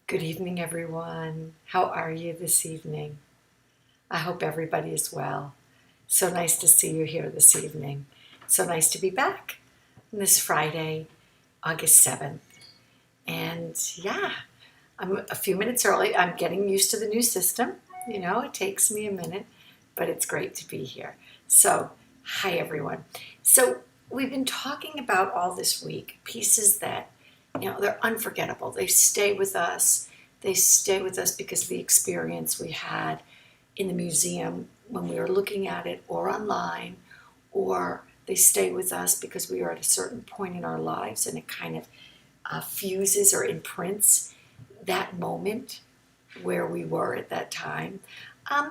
Good evening, everyone. How are you this evening? I hope everybody is well. So nice to see you here this evening. So nice to be back on this Friday, August 7th. And yeah, I'm a few minutes early. I'm getting used to the new system. It takes me a minute, but it's great to be here. So, hi, everyone. So, we've been talking about all this week pieces that, they're unforgettable. They stay with us. They stay with us because of the experience we had in the museum when we were looking at it or online, or they stay with us because we are at a certain point in our lives and it kind of fuses or imprints that moment where we were at that time,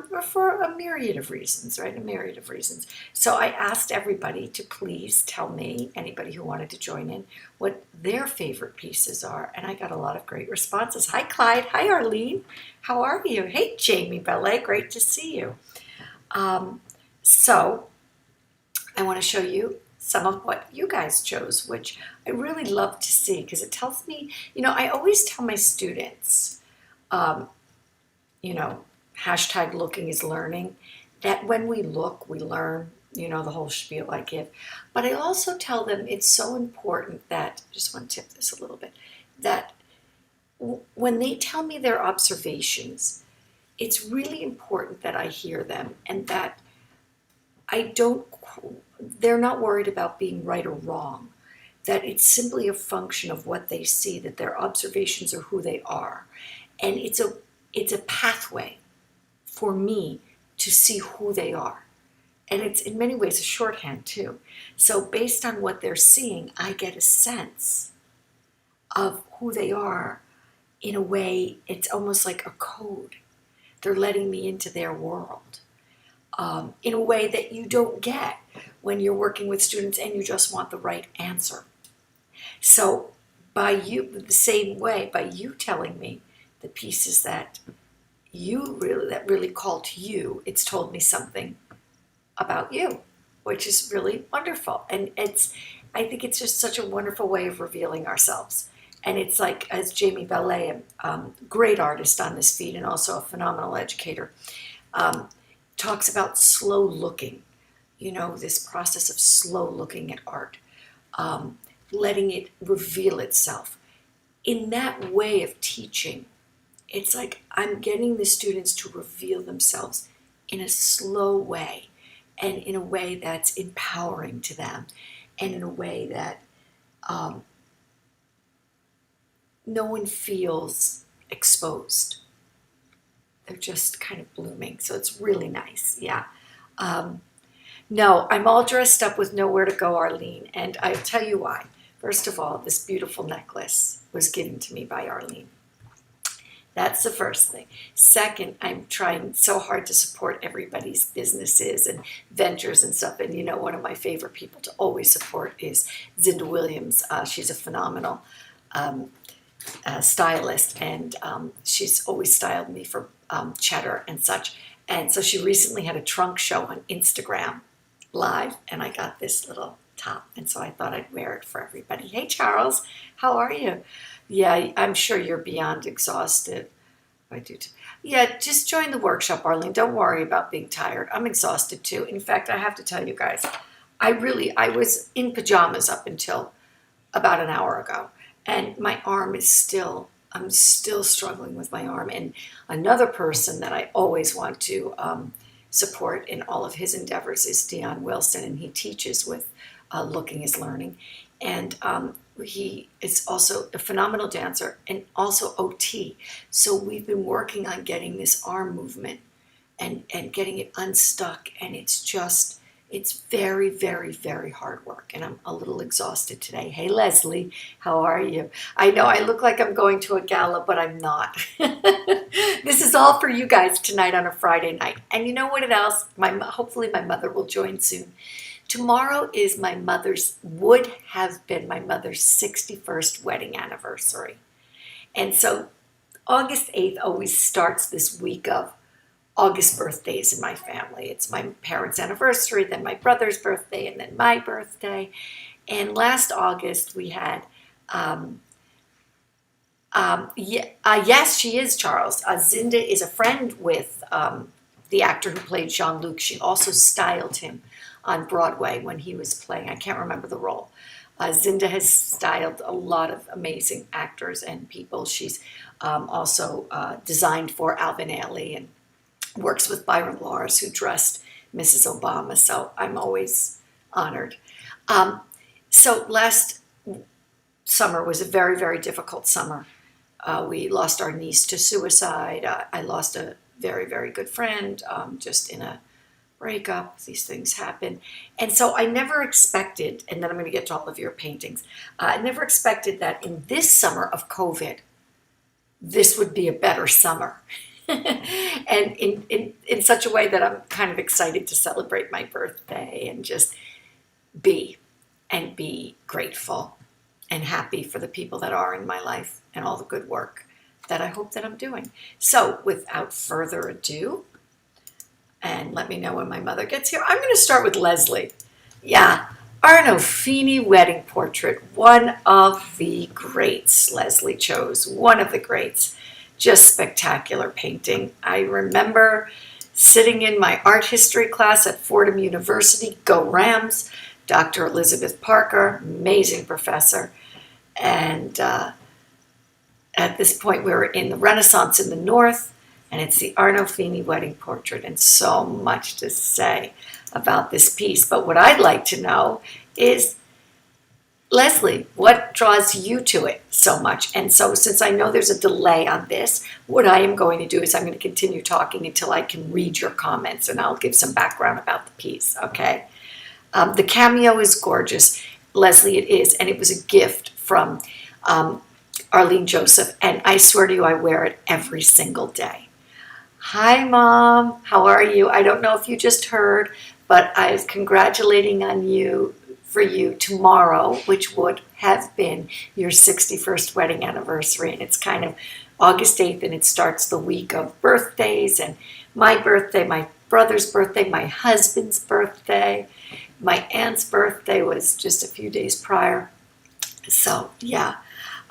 or for a myriad of reasons, right? A myriad of reasons. So I asked everybody to please tell me, anybody who wanted to join in, what their favorite pieces are. And I got a lot of great responses. Hi, Clyde. Hi, Arlene. How are you? Hey, Jamie Ballet. Great to see you. So I want to show you some of what you guys chose, which I really love to see because it tells me, I always tell my students, um, you know, hashtag looking is learning, that when we look, we learn, the whole spiel I give. But I also tell them it's so important that, I just want to tip this a little bit, that when they tell me their observations, it's really important that I hear them and that I don't, they're not worried about being right or wrong, that it's simply a function of what they see, that their observations are who they are. And it's a pathway for me to see who they are. And it's in many ways a shorthand too. So based on what they're seeing, I get a sense of who they are. In a way, it's almost like a code. They're letting me into their world in a way that you don't get when you're working with students and you just want the right answer. So the same way, by you telling me the pieces that really call to you, it's told me something about you, which is really wonderful. And I think it's just such a wonderful way of revealing ourselves. And it's like, as Jamie Ballet, a great artist on this feed and also a phenomenal educator, talks about slow looking, this process of slow looking at art, letting it reveal itself. In that way of teaching, it's like I'm getting the students to reveal themselves in a slow way and in a way that's empowering to them and in a way that no one feels exposed. They're just kind of blooming. So it's really nice. Yeah. No, I'm all dressed up with nowhere to go, Arlene. And I'll tell you why. First of all, this beautiful necklace was given to me by Arlene. That's the first thing. Second, I'm trying so hard to support everybody's businesses and ventures and stuff. And one of my favorite people to always support is Zinda Williams. She's a phenomenal stylist, and she's always styled me for Cheddar and such. And so she recently had a trunk show on Instagram Live, and I got this little top, and so I thought I'd wear it for everybody. Hey, Charles, how are you? Yeah, I'm sure you're beyond exhausted. I do too. Yeah, just join the workshop, Arlene. Don't worry about being tired. I'm exhausted too. In fact, I have to tell you guys, I was in pajamas up until about an hour ago, and my arm is I'm still struggling with my arm. And another person that I always want to support in all of his endeavors is Dion Wilson, and he teaches with Looking is Learning. And he is also a phenomenal dancer and also OT. So we've been working on getting this arm movement and getting it unstuck. And it's very, very, very hard work. And I'm a little exhausted today. Hey, Leslie, how are you? I know I look like I'm going to a gala, but I'm not. This is all for you guys tonight on a Friday night. And you know what else? Hopefully my mother will join soon. Tomorrow is would have been my mother's 61st wedding anniversary. And so August 8th always starts this week of August birthdays in my family. It's my parents' anniversary, then my brother's birthday, and then my birthday. And last August we had Yes, she is, Charles. Zinda is a friend with the actor who played Jean-Luc. She also styled him on Broadway when he was playing. I can't remember the role. Zinda has styled a lot of amazing actors and people. She's also designed for Alvin Ailey and works with Byron Lawrence, who dressed Mrs. Obama. So I'm always honored. So last summer was a very, very difficult summer. We lost our niece to suicide. I lost a very, very good friend just in a breakup. These things happen. And so I never expected, and then I'm going to get to all of your paintings, I never expected that in this summer of COVID, this would be a better summer. And in such a way that I'm kind of excited to celebrate my birthday and just be grateful and happy for the people that are in my life and all the good work that I hope that I'm doing. So without further ado, and let me know when my mother gets here, I'm going to start with Leslie. Yeah, Arnolfini wedding portrait, one of the greats Leslie chose, one of the greats. Just spectacular painting. I remember sitting in my art history class at Fordham University, go Rams, Dr. Elizabeth Parker, amazing professor. And at this point, we were in the Renaissance in the North, and it's the Arnolfini wedding portrait, and so much to say about this piece. But what I'd like to know is, Leslie, what draws you to it so much? And so since I know there's a delay on this, what I am going to do is I'm going to continue talking until I can read your comments, and I'll give some background about the piece, okay? The cameo is gorgeous. Leslie, it is, and it was a gift from Arlene Joseph, and I swear to you, I wear it every single day. Hi, Mom. How are you? I don't know if you just heard, but I was congratulating on you for you tomorrow, which would have been your 61st wedding anniversary, and it's kind of August 8th, and it starts the week of birthdays, and my birthday, my brother's birthday, my husband's birthday, my aunt's birthday was just a few days prior. So, yeah.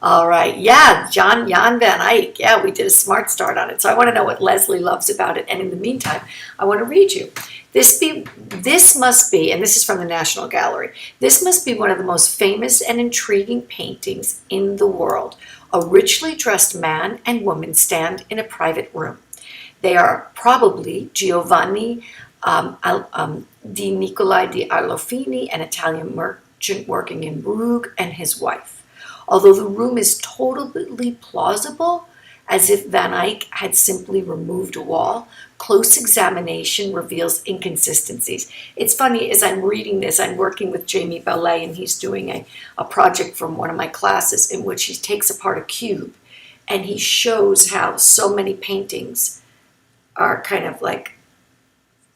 All right. Yeah, Jan Van Eyck. Yeah, we did a smart start on it. So I want to know what Leslie loves about it. And in the meantime, I want to read you. This must be, and this is from the National Gallery, this must be one of the most famous and intriguing paintings in the world. A richly dressed man and woman stand in a private room. They are probably Giovanni di Nicolai di Arnolfini, an Italian merchant working in Brugge, and his wife. Although the room is totally plausible, as if Van Eyck had simply removed a wall, close examination reveals inconsistencies. It's funny, as I'm reading this, I'm working with Jamie Ballet, and he's doing a project from one of my classes in which he takes apart a cube, and he shows how so many paintings are kind of like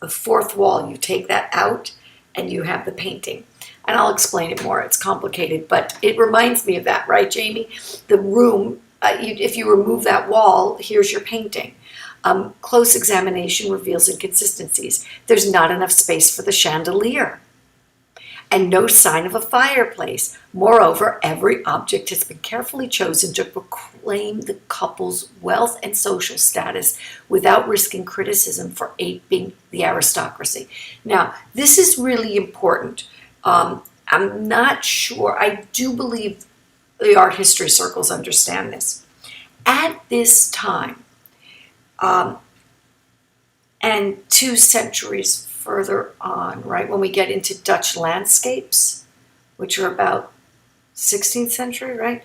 the fourth wall. You take that out and you have the painting. And I'll explain it more. It's complicated, but it reminds me of that, right, Jamie? The room, if you remove that wall, here's your painting. Close examination reveals inconsistencies. There's not enough space for the chandelier, and no sign of a fireplace. Moreover, every object has been carefully chosen to proclaim the couple's wealth and social status without risking criticism for aping the aristocracy. Now, this is really important. I'm not sure. I do believe the art history circles understand this. At this time, and 2 centuries further on, right, when we get into Dutch landscapes, which are about 16th century, right?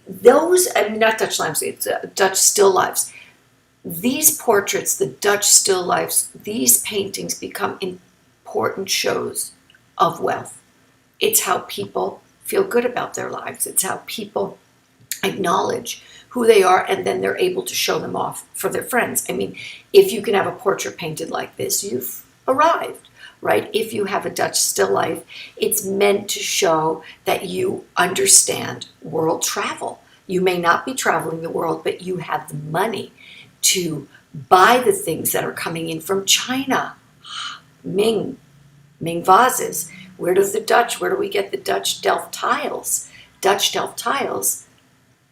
Those, I mean, not Dutch landscapes, Dutch still lifes. These portraits, the Dutch still lifes, these paintings become important shows of wealth. It's how people feel good about their lives. It's how people acknowledge who they are, and then they're able to show them off for their friends. I mean, if you can have a portrait painted like this, you've arrived, right? If you have a Dutch still life, it's meant to show that you understand world travel. You may not be traveling the world, but you have the money to buy the things that are coming in from China. Ming vases. Where do we get the Dutch Delft tiles? Dutch Delft tiles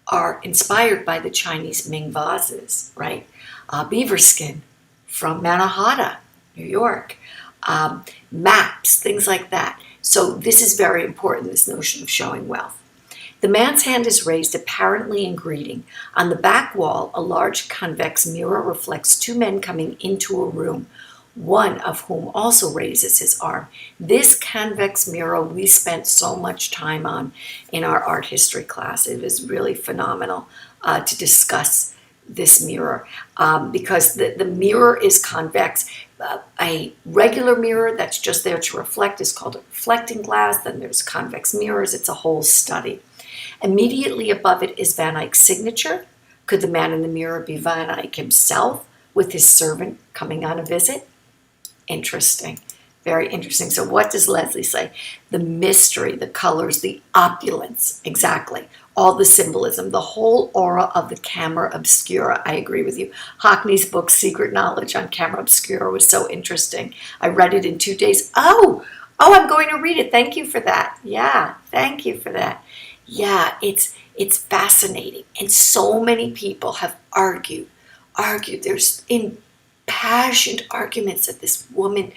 are inspired by the Chinese Ming vases, right? Beaver skin from Mannahatta, New York, maps, things like that. So this is very important, this notion of showing wealth. The man's hand is raised, apparently in greeting. On the back wall, a large convex mirror reflects two men coming into a room, one of whom also raises his arm. This convex mirror we spent so much time on in our art history class. It was really phenomenal to discuss this mirror because the mirror is convex. A regular mirror that's just there to reflect is called a reflecting glass. Then there's convex mirrors. It's a whole study. Immediately above it is Van Eyck's signature. Could the man in the mirror be Van Eyck himself with his servant coming on a visit? Interesting. Very interesting. So what does Leslie say? The mystery, the colors, the opulence, exactly. All the symbolism, the whole aura of the camera obscura. I agree with you. Hockney's book, Secret Knowledge on Camera Obscura, was so interesting. I read it in 2 days. Oh, I'm going to read it. Thank you for that. Yeah, thank you for that. Yeah, it's fascinating. And so many people have argued. There's impassioned arguments that this woman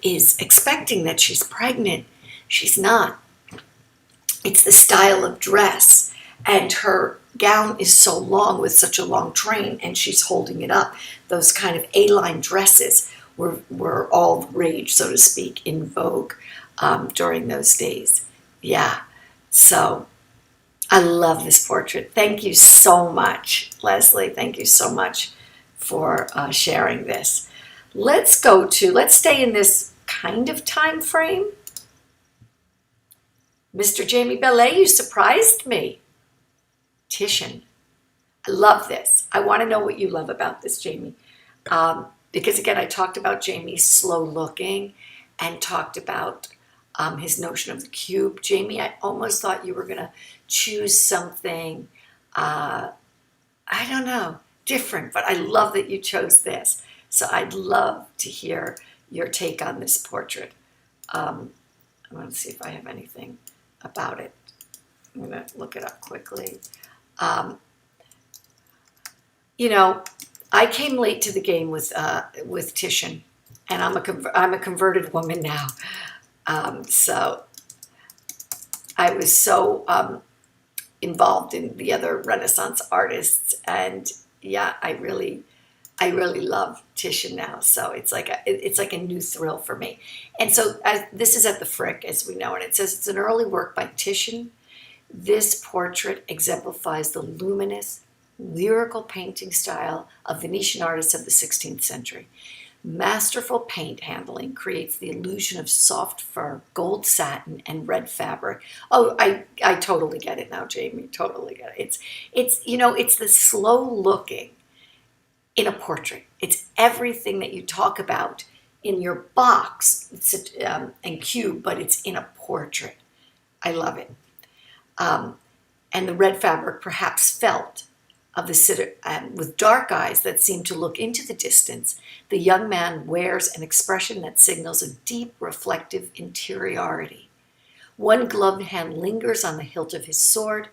is expecting that she's pregnant. She's not. It's the style of dress, and her gown is so long with such a long train, and she's holding it up. Those kind of A-line dresses were all the rage, so to speak, in vogue during those days. Yeah, so I love this portrait. Thank you so much, Leslie. Thank you so much for sharing this. Let's stay in this kind of time frame. Mr. Jamie Bellet, you surprised me. Titian. I love this. I want to know what you love about this, Jamie. Because again, I talked about Jamie's slow looking and talked about his notion of the cube. Jamie, I almost thought you were going to choose something, I don't know, different, but I love that you chose this. So I'd love to hear your take on this portrait. I'm going to see if I have anything about it. I'm going to look it up quickly. I came late to the game with Titian, and I'm a converted woman now. So I was so involved in the other Renaissance artists, and yeah, I really love Titian now. So it's like a new thrill for me. And so this is at the Frick, as we know, and it says it's an early work by Titian. This portrait exemplifies the luminous, lyrical painting style of Venetian artists of the 16th century. Masterful paint handling creates the illusion of soft fur, gold satin, and red fabric. Oh, I totally get it now, Jamie. Totally get it. It's the slow looking in a portrait. It's everything that you talk about in your box and cube, but it's in a portrait. I love it. And the red fabric, perhaps felt, of the sitter, with dark eyes that seem to look into the distance, the young man wears an expression that signals a deep, reflective interiority. One gloved hand lingers on the hilt of his sword.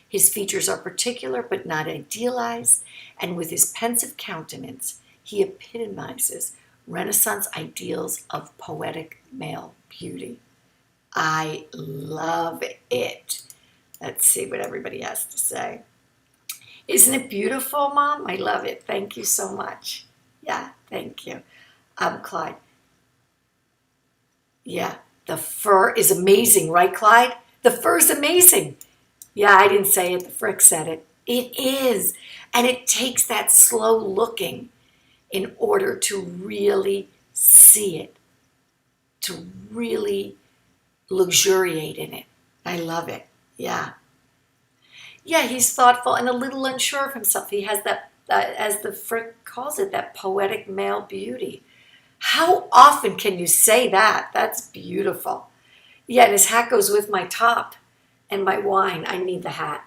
His features are particular but not idealized, and with his pensive countenance, he epitomizes Renaissance ideals of poetic male beauty. I love it. Let's see what everybody has to say. Isn't it beautiful, Mom? I love it. Thank you so much. Yeah, thank you. Clyde. Yeah, the fur is amazing, right, Clyde? The fur is amazing. Yeah, I didn't say it. The Frick said it. It is. And it takes that slow looking in order to really see it, to really luxuriate in it. I love it. Yeah. Yeah, he's thoughtful and a little unsure of himself. He has that, as the Frick calls it, that poetic male beauty. How often can you say that? That's beautiful. Yeah, and his hat goes with my top and my wine. I need the hat.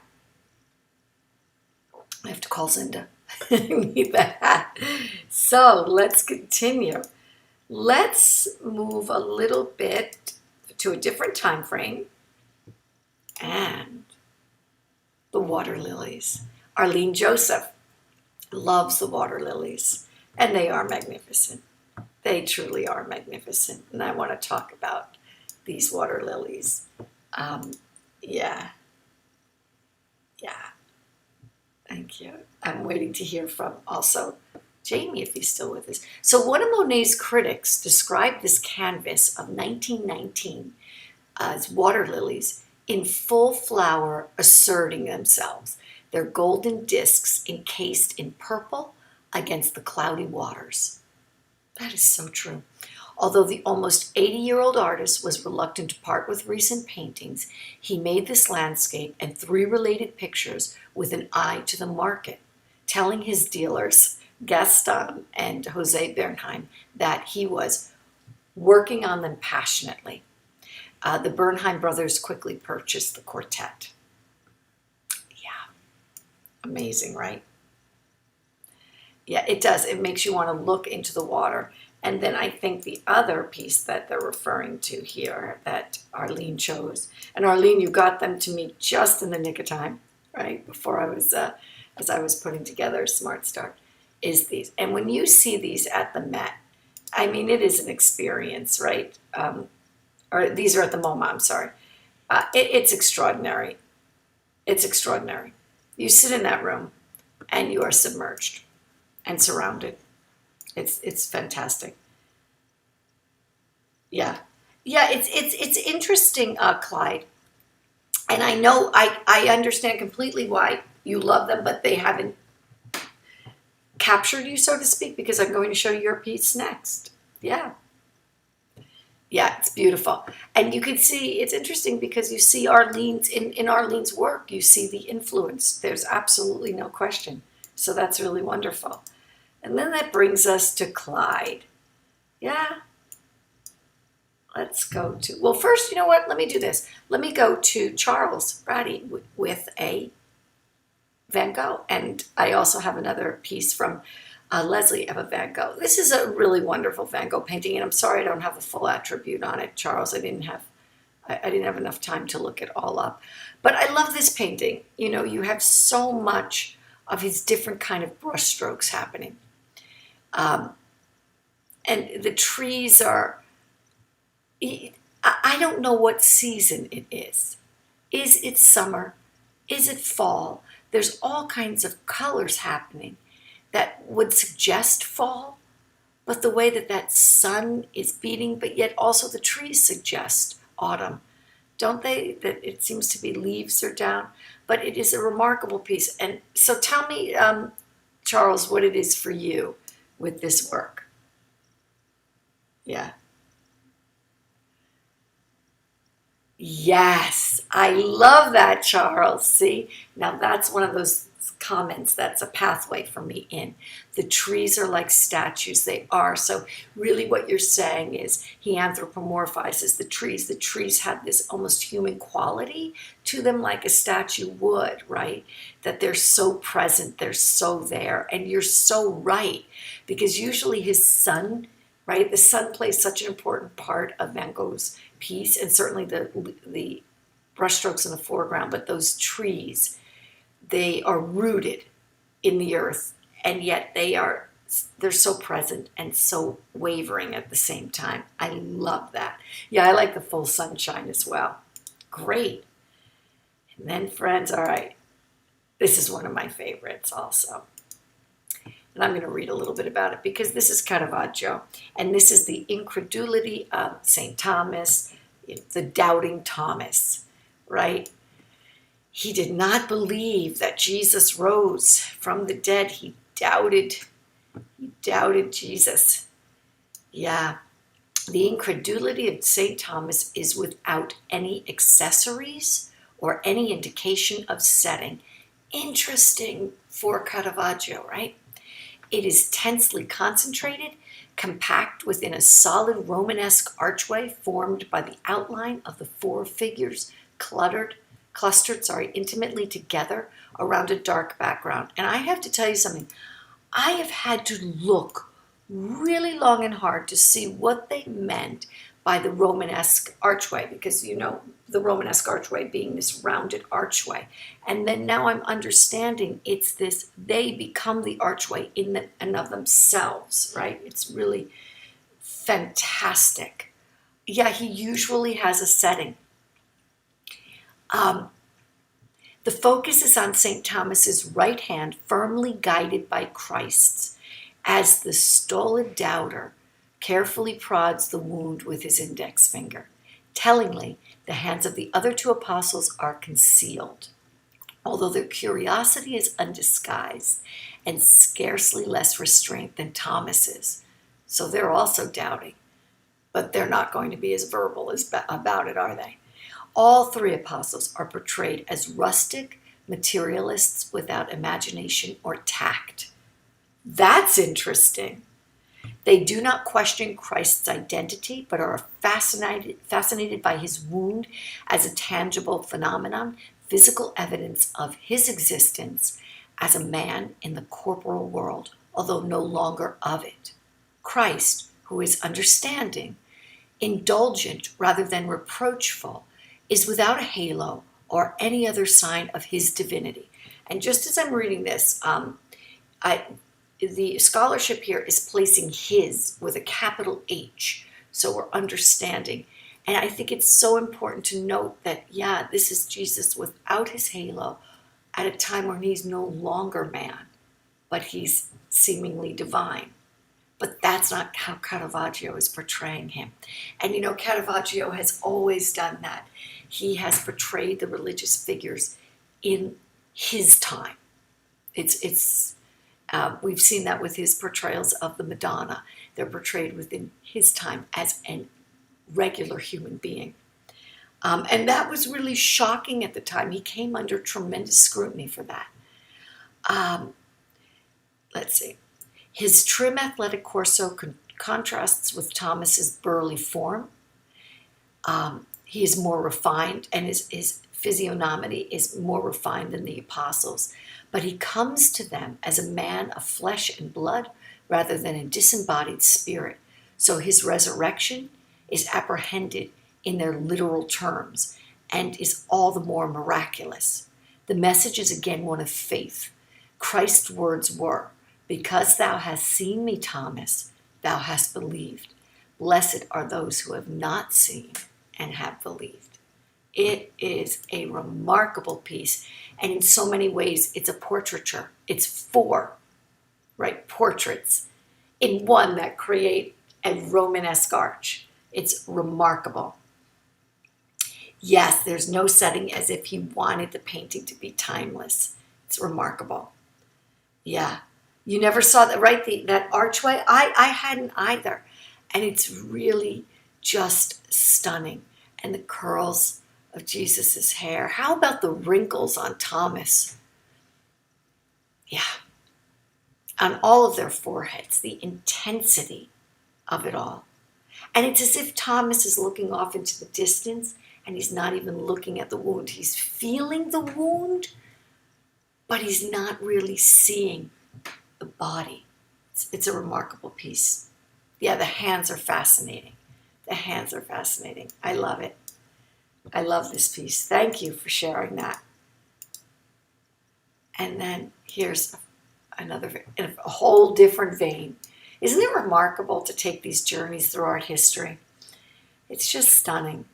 I have to call Zinda. I need the hat. So let's continue. Let's move a little bit to a different time frame. And the water lilies. Arlene Joseph loves the water lilies, and they are magnificent. They truly are magnificent, and I want to talk about these water lilies. Um, yeah, yeah, thank you. I'm waiting to hear from also Jamie, if he's still with us. So one of Monet's critics described this canvas of 1919 as water lilies in full flower, asserting themselves, their golden discs encased in purple against the cloudy waters. That is so true. Although the almost 80-year-old artist was reluctant to part with recent paintings, he made this landscape and 3 related pictures with an eye to the market, telling his dealers, Gaston and Jose Bernheim, that he was working on them passionately. The Bernheim brothers quickly purchased the quartet. Yeah, amazing, right? Yeah, it does. It makes you want to look into the water. And then I think the other piece that they're referring to here that Arlene chose, and Arlene, you got them to me just in the nick of time, right? Before I was, as I was putting together SMART stART, is these. And when you see these at the Met, I mean, it is an experience, right? Or these are at the MoMA, I'm sorry. It's extraordinary. It's extraordinary. You sit in that room and you are submerged and surrounded. It's fantastic. Yeah. Yeah, it's interesting, Clyde. And I know I understand completely why you love them, but they haven't captured you, so to speak, because I'm going to show you your piece next. Yeah. Yeah, it's beautiful. And you can see, it's interesting because you see Arlene's, in Arlene's work, you see the influence. There's absolutely no question. So that's really wonderful. And then that brings us to Clyde. Yeah, let's go to, well, first, you know what? Let me do this. Let me go to Charles Ratty with a Van Gogh. And I also have another piece from Leslie of a Van Gogh. This is a really wonderful Van Gogh painting, and I'm sorry I don't have the full attribute on it, Charles. I didn't have enough time to look it all up. But I love this painting. You know, you have so much of his different kind of brush strokes happening. And the trees are, I don't know what season it is. Is it summer? Is it fall? There's all kinds of colors happening that would suggest fall, but the way that that sun is beating, but yet also the trees suggest autumn, don't they? That it seems to be leaves are down, but it is a remarkable piece. And so tell me, Charles, what it is for you with this work. Yeah. Yes, I love that, Charles. See, now that's one of those comments that's a pathway for me in. The trees are like statues. They are. So really what you're saying is he anthropomorphizes the trees. The trees have this almost human quality to them, like a statue would, right? That they're so present, they're so there. And you're so right, because usually his sun, right? The sun plays such an important part of Van Gogh's piece, and certainly the brushstrokes in the foreground, but those trees, they are rooted in the earth, and yet they're so present and so wavering at the same time. I love that. Yeah, I like the full sunshine as well. Great. And then, friends, all right, this is one of my favorites also. And I'm going to read a little bit about it because this is Caravaggio, and this is the incredulity of St. Thomas, the doubting Thomas, right? He did not believe that Jesus rose from the dead. He doubted Jesus. Yeah. The incredulity of St. Thomas is without any accessories or any indication of setting. Interesting for Caravaggio, right? It is tensely concentrated, compact within a solid Romanesque archway formed by the outline of the 4 figures clustered, intimately together around a dark background. And I have to tell you something. I have had to look really long and hard to see what they meant by the Romanesque archway, because you know the Romanesque archway being this rounded archway. And then now I'm understanding it's this, they become the archway in and of themselves, right? It's really fantastic. Yeah, he usually has a setting. The focus is on St. Thomas's right hand, firmly guided by Christ's, as the stolid doubter carefully prods the wound with his index finger. Tellingly, the hands of the other two apostles are concealed, although their curiosity is undisguised and scarcely less restraint than Thomas's. So they're also doubting, but they're not going to be as verbal about it, are they? All three apostles are portrayed as rustic materialists without imagination or tact. That's interesting. They do not question Christ's identity, but are fascinated by his wound as a tangible phenomenon, physical evidence of his existence as a man in the corporal world, although no longer of it. Christ, who is understanding, indulgent rather than reproachful, is without a halo or any other sign of his divinity. And just as I'm reading this, the scholarship here is placing his with a capital H, so we're understanding. And I think it's so important to note that, yeah, this is Jesus without his halo at a time when he's no longer man, but he's seemingly divine. But that's not how Caravaggio is portraying him. And you know, Caravaggio has always done that. He has portrayed the religious figures in his time. We've seen that with his portrayals of the Madonna. They're portrayed within his time as a regular human being. And that was really shocking at the time. He came under tremendous scrutiny for that. Let's see. His trim athletic torso contrasts with Thomas's burly form. He is more refined, and his physiognomy is more refined than the apostles. But he comes to them as a man of flesh and blood rather than a disembodied spirit. So his resurrection is apprehended in their literal terms and is all the more miraculous. The message is again one of faith. Christ's words were, "Because thou hast seen me, Thomas, thou hast believed. Blessed are those who have not seen and have believed." It is a remarkable piece. And in so many ways, it's a portraiture. It's four, right, portraits in one that create a Romanesque arch. It's remarkable. Yes, there's no setting as if he wanted the painting to be timeless. It's remarkable. Yeah. You never saw that, right? That archway? I hadn't either. And it's really just stunning. And the curls of Jesus's hair. How about the wrinkles on Thomas? Yeah. On all of their foreheads, the intensity of it all. And it's as if Thomas is looking off into the distance and he's not even looking at the wound. He's feeling the wound, but he's not really seeing the body. It's a remarkable piece. Yeah, the hands are fascinating. The hands are fascinating. I love it. I love this piece. Thank you for sharing that. And then here's another, in a whole different vein. Isn't it remarkable to take these journeys through art history? It's just stunning.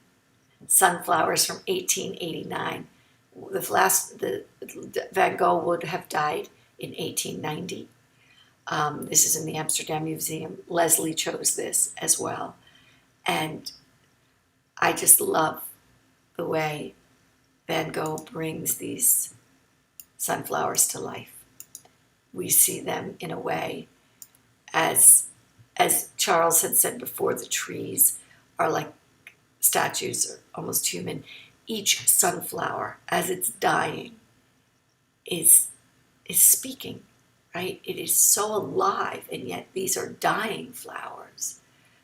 Sunflowers from 1889. The Van Gogh would have died in 1890. This is in the Amsterdam Museum. Leslie chose this as well. And I just love the way Van Gogh brings these sunflowers to life. We see them in a way, as Charles had said before, the trees are like statues, or almost human. Each sunflower, as it's dying, is speaking, right? It is so alive, and yet these are dying flowers.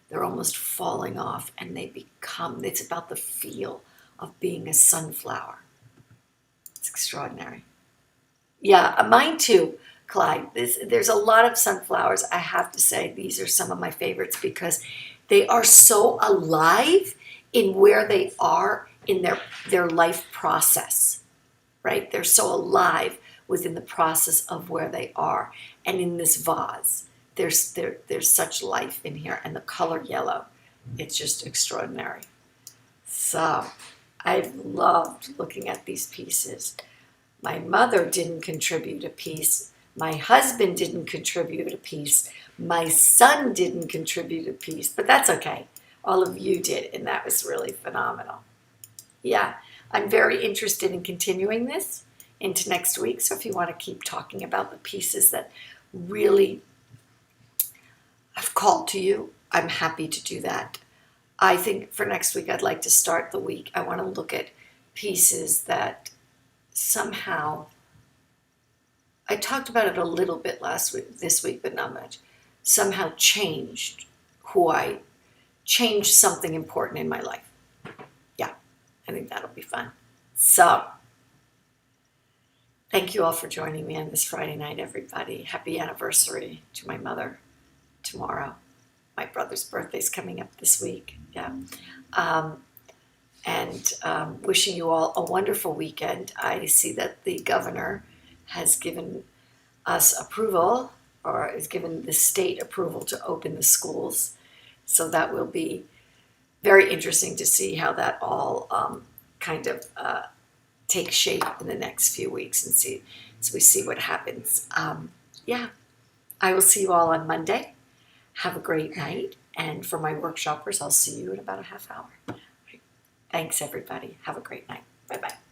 They're almost falling off, and it's about the feel of being a sunflower. It's extraordinary. Yeah, mine too, Clyde. There's a lot of sunflowers. I have to say these are some of my favorites because They are so alive in where they are in their life process, right? They're so alive within the process of where they are. And in this vase, there's such life in here. And the color yellow, it's just extraordinary. So I've loved looking at these pieces. My mother didn't contribute a piece. My husband didn't contribute a piece. My son didn't contribute a piece, but that's okay. All of you did, and that was really phenomenal. Yeah, I'm very interested in continuing this into next week. So if you want to keep talking about the pieces that really have called to you, I'm happy to do that. I think for next week, I'd like to start the week. I want to look at pieces that somehow, I talked about it a little bit this week, but not much, somehow changed changed something important in my life. Yeah, I think that'll be fun. So, thank you all for joining me on this Friday night, everybody. Happy anniversary to my mother tomorrow. My brother's birthday's coming up this week. Yeah. Wishing you all a wonderful weekend. I see that the governor has given us approval, or has given the state approval to open the schools. So that will be very interesting to see how that all kind of takes shape in the next few weeks and see, so we see what happens. Yeah, I will see you all on Monday. Have a great night. And for my workshoppers, I'll see you in about a half hour. Thanks, everybody. Have a great night. Bye-bye.